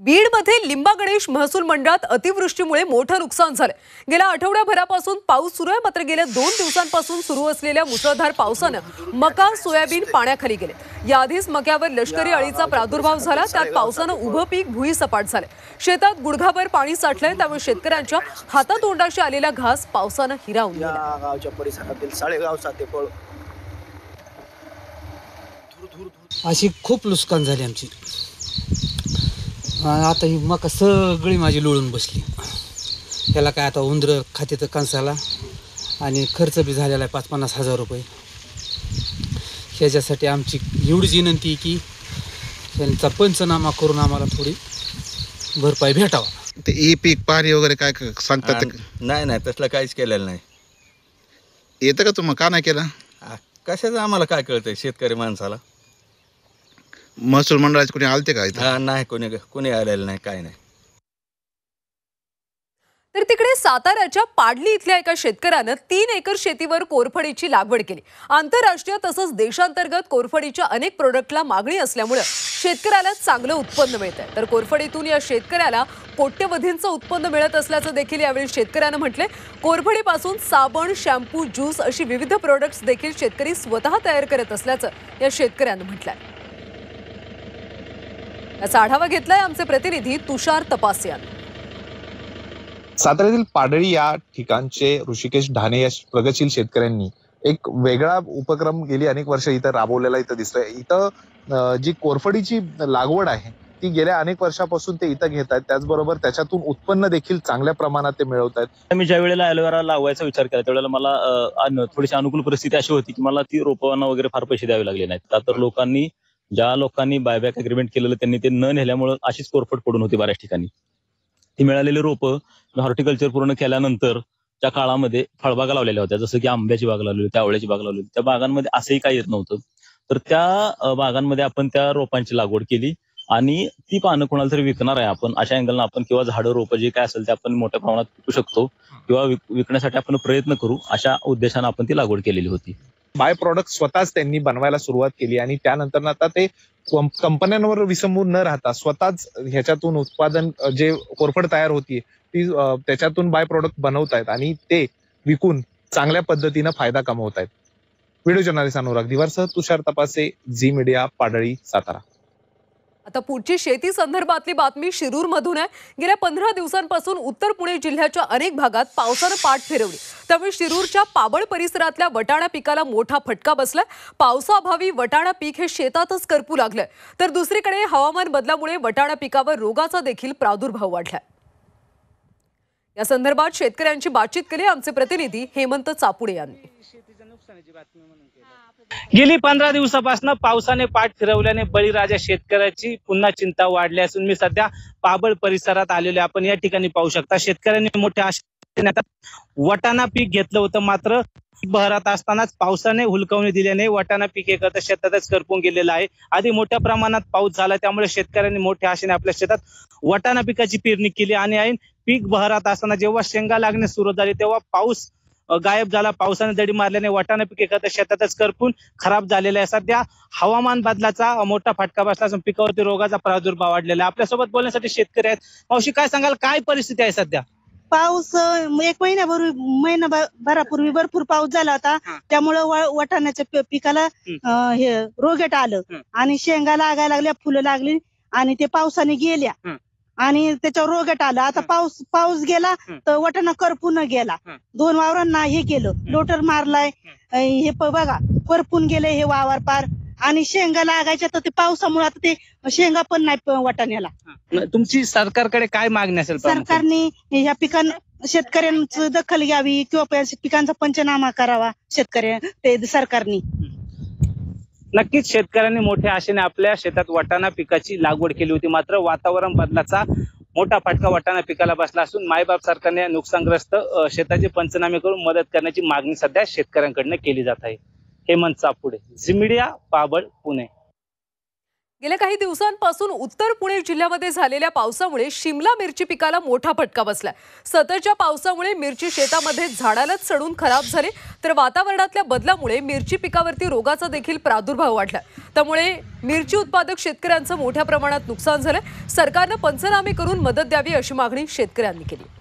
बीडमध्ये लिंबा गणेश महसूल मंडळात अतिवृष्टीमुळे मोठं नुकसान झालं। गेल्या आठवड्याभरापासून पाऊस सुरू आहे, मात्र गेल्या 2 दिवसांपासून सुरू असलेल्या मुसळधार पावसानं मका सोयाबीन पाण्याखाली गेले। याआधीच मक्यावर लष्करी अळीचा प्रादुर्भाव झाला, त्यात पावसानं उभं पीक भुईसपाट झालं। शेतात गुडघाभर पाणी साठलंय, त्यामुळे शेतकऱ्यांच्या हातातोंडाशी आलेला घास पावसानं हिरावून गेला। गावच्या परिसरातील साळेगाव सातेफळ अशी खूप नुकसान झाली आमची। आता ही मका सगळी माझी लोळून बसली। त्याला काय आता उंदरं खाते तर कणसाला, आणि खर्च बी झालेला आहे 50-50 हजार रुपये। ह्याच्यासाठी आमची एवढीच विनंती की त्यांचा पंचनामा करून आम्हाला थोडी भरपाई भेटावा। ते ई पीक पाहणी वगैरे काय सांगतात? नाही तसलं काहीच केलेलं नाही। येतं का तुम्हाला? का नाही केलं? कशाचं आम्हाला काय कळतंय शेतकरी माणसाला? महसूल मंडळाचे कोणी आलते का इथं? नाही, कोणी आलेलं नाही, काय नाही। तर तिकडे साताऱ्याच्या पाडली इथल्या एका शेतकऱ्यानं 3 एकर शेतीवर कोरफडीची लागवड केली। आंतरराष्ट्रीय तसंच देशांतर्गत कोरफडीच्या अनेक प्रोडक्टला मागणी असल्यामुळे शेतकऱ्याला चांगलं उत्पन्न मिळतंय। तर कोरफडीतून या शेतकऱ्याला कोट्यवधींचं उत्पन्न मिळत असल्याचं देखील यावेळी शेतकऱ्यानं म्हटलंय। कोरफडीपासून साबण, शॅम्पू, ज्यूस अशी विविध प्रोडक्ट्स देखील शेतकरी स्वतः तयार करत असल्याचं या शेतकऱ्यानं म्हटलंय। याचा आढावा घेतलाय आमचे प्रतिनिधी तुषार तपासे यांनी। साताऱ्यातील पाडळी या ठिकाणचे ऋषिकेश ढाणे या प्रगतशील शेतकऱ्यांनी एक वेगळा उपक्रम गेली अनेक वर्ष इथं राबवलेला इथं दिसतोय। इथं जी कोरफडीची लागवड आहे ती गेल्या अनेक वर्षापासून ते इथं घेत आहेत, त्याचबरोबर त्याच्यातून उत्पन्न देखील चांगल्या प्रमाणात ते मिळवत आहेत। मी ज्या वेळेला ॲलोवेरा लावायचा विचार केला त्यावेळेला मला थोडीशी अनुकूल परिस्थिती अशी होती की मला ती रोपांना वगैरे फार पैसे द्यावे लागले नाहीत। का तर ज्या लोकांनी बायबॅक अग्रीमेंट केलेलं त्यांनी ते न नेल्यामुळे अशीच कोरफड पडून होती बऱ्याच ठिकाणी। ती मिळालेली रोपं हॉर्टिकल्चर पूर्ण केल्यानंतर त्या काळामध्ये फळबागा लावलेल्या होत्या, जसं की आंब्याची बाग लावलेली होती, आवळ्याची बाग लावलेली होती। त्या बागांमध्ये असंही काही येत नव्हतं, तर त्या बागांमध्ये आपण त्या रोपांची लागवड केली आणि ती पानं कोणाला तरी विकणार आहे आपण अशा अँगलनं आपण, किंवा झाडं रोपं जे काय असेल ते आपण मोठ्या प्रमाणात विकू शकतो किंवा विकण्यासाठी आपण प्रयत्न करू अशा उद्देशानं आपण ती लागवड केलेली होती। बाय प्रॉडक्ट स्वतःच त्यांनी बनवायला सुरुवात केली आणि त्यानंतर आता ते कंपन्यांवर विसंबून न राहता स्वतःच ह्याच्यातून उत्पादन जे कोरफड तयार होती ती त्याच्यातून बाय प्रोडक्ट बनवतायत आणि ते विकून चांगल्या पद्धतीनं फायदा कमवत आहेत। व्हिडिओ जर्नलिस्ट अनुराग दिवारसह तुषार तपासे, झी मीडिया, पाडळी, सातारा। आता पुढची शेती संदर्भातली बातमी शिरूरमधून आहे। गेल्या 15 दिवसांपासून उत्तर पुणे जिल्ह्याच्या अनेक भागात पावसानं पाठ फिरवली, त्यामुळे शिरूरच्या पाबळ परिसरातल्या वटाणा पिकाला मोठा फटका बसलाय। पावसाअभावी वटाणा पीक हे शेतातच करपू लागलंय, तर दुसरीकडे हवामान बदलामुळे वटाणा पिकावर रोगाचा देखील प्रादुर्भाव वाढलाय। या संदर्भात शेतकऱ्यांची बातचीत केली आमचे प्रतिनिधी हेमंत चापुडे यांनी। गेली 15 दिवसापासून पावसाने पाठ फिरवल्याने बळीराजा शेतकऱ्याची पुन्हा चिंता वाढली असून मी सध्या पाबळ परिसरात आलेलो आहे। आपण या ठिकाणी पाहू शकता शेतकऱ्यांनी मोठ्या आशेने वटाणा पीक घेतलं होतं, मात्र बहरात असतानाच पावसाने हुलकावणी दिल्याने वटाणा पीक एकत्र शेतातच करपून गेलेलं आहे। आधी मोठ्या प्रमाणात पाऊस झाला त्यामुळे शेतकऱ्यांनी मोठ्या आशेने आपल्या शेतात वटाणा पिकाची पेरणी केली आणि ऐन पीक बहरात असताना जेव्हा शेंगा लागणे सुरू झाली तेव्हा पाऊस गायब झाला। पावसाने दडी मारल्याने वाटाणा पीक एकत्र शेतातच करपून खराब झालेलं आहे। सध्या हवामान बदलाचा मोठा फटका बसला असून पिकावरती रोगाचा प्रादुर्भाव वाढलेला आहे। आपल्यासोबत बोलण्यासाठी शेतकरी आहेत। मावशी, काय सांगाल, काय परिस्थिती आहे सध्या? पाऊस एक महिनाभरापूर्वी भरपूर पाऊस झाला होता, त्यामुळे वाटाण्याच्या पिकाला हे रोगट आलं आणि शेंगा लागायला लागल्या, फुलं लागली आणि ते पावसाने गेल्या आणि त्याच्यावर रोगट आलं। आता पाऊस गेला तर वाटाणा करपून गेला। 2 वावरांना हे केलं, लोटर मारलाय, हे बघा करपून गेले हे वावर पार, आणि शेंगा लागायच्या तर ते पावसामुळे आता ते शेंगा पण नाही वाटाण्याला। तुमची सरकारकडे काय मागणी असेल? सरकारने ह्या शेतकऱ्यांची दखल घ्यावी किंवा पिकांचा पंचनामा करावा सरकारने। नक्कीच शेतकऱ्यांनी मोठ्या आशेने आपल्या शेतात वाटाणा पिकाची लागवड केली होती, मात्र वातावरण बदलाचा मोठा फटका वाटाणा पिकाला बसला असून मायबाप सरकारने नुकसानग्रस्त शेताचे पंचनामे करून मदत करण्याची मागणी सध्या शेतकऱ्यांकडून केली जात आहे। हेमंत चापुडे, झी मीडिया, पाबळ, पुणे। गेल्या काही दिवसांपासून उत्तर पुणे जिल्ह्यामध्ये झालेल्या पावसामुळे शिमला मिरची पिकाला मोठा फटका बसलाय. सततच्या पावसामुळे मिरची शेतामध्ये झाडालाच सडून खराब झाले, तर वातावरणातल्या बदलामुळे मिरची पिकावरती रोगाचा देखील प्रादुर्भाव वाढला. त्यामुळे मिरची उत्पादक शेतकऱ्यांचं मोठ्या प्रमाणात नुकसान झालंय. सरकारनं पंचनामे करून मदत द्यावी अशी मागणी शेतकऱ्यांनी केली.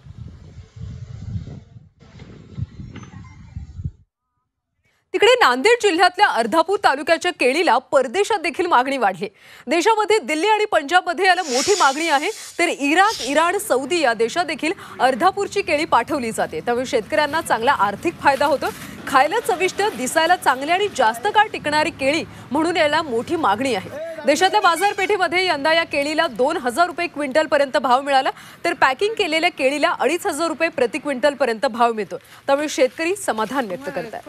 तिकडे नांदेड जिल्ह्यातल्या अर्धापूर तालुक्याच्या केळीला परदेशात देखील मागणी वाढली. देशामध्ये दिल्ली आणि पंजाबमध्ये याला मोठी मागणी आहे, तर इराक, इराण, सौदी या देशात देखील अर्धापूरची केळी पाठवली जाते. त्यामुळे शेतकऱ्यांना चांगला आर्थिक फायदा होतो. खायला चविष्ट, दिसायला चांगली आणि जास्त काळ टिकणारी केळी म्हणून याला मोठी मागणी आहे. देशातल्या बाजारपेठेमध्ये यंदा या केळीला 2000 रुपये क्विंटल पर्यंत भाव मिळाला, तर पॅकिंग केलेल्या केळीला 2500 रुपये प्रति क्विंटल पर्यंत भाव मिळतो. त्यामुळे शेतकरी समाधान व्यक्त करतात.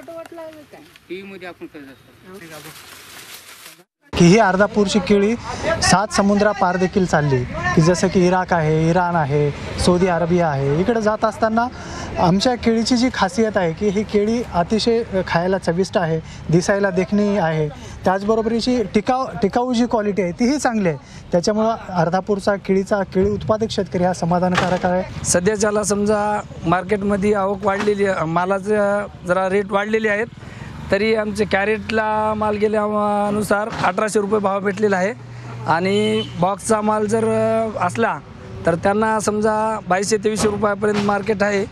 की ही अर्धापूरची केळी 7 समुद्रापार देखील चालली, की जसं की इराक आहे, इराण आहे, सौदी अरेबिया आहे. इकडे जात असताना आमच्या केळीची जी खासियत आहे की ही केळी अतिशय खायला चविष्ट आहे, दिसायला देखणी आहे, त्याचबरोबर हिची टिकाऊ जी क्वालिटी आहे तीही चांगली आहे. त्याच्यामुळं अर्धापूरचा केळी उत्पादक शेतकरी हा समाधानकारक आहे. सध्याच्याला समजा मार्केटमध्ये आवक वाढलेली, मालाचं जरा रेट वाढलेले आहेत, तरी आमचे कॅरेटला माल गेल्यानुसार 1800 रुपये भाव भेटलेला आहे. आणि बॉक्सचा माल जर असला तर त्यांना समजा 2200-2300 रुपयापर्यंत मार्केट आहे.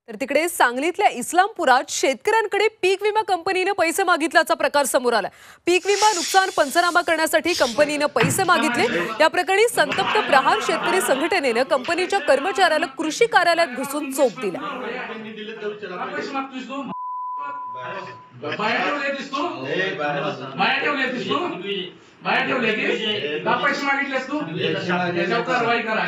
तर तिकडे सांगलीतल्या इस्लामपुरात शेतकऱ्यांकडे पीक विमा कंपनीने पैसे मागितल्याचा प्रकार समोर आला. पीक विमा नुकसान पंचनामा करण्यासाठी कंपनीने पैसे मागितले. या प्रकरणी संतप्त प्रहार शेतकरी संघटनेनं कंपनीच्या कर्मचाऱ्याला कृषी कार्यालयात घुसून चोप दिला. कारवाई करा.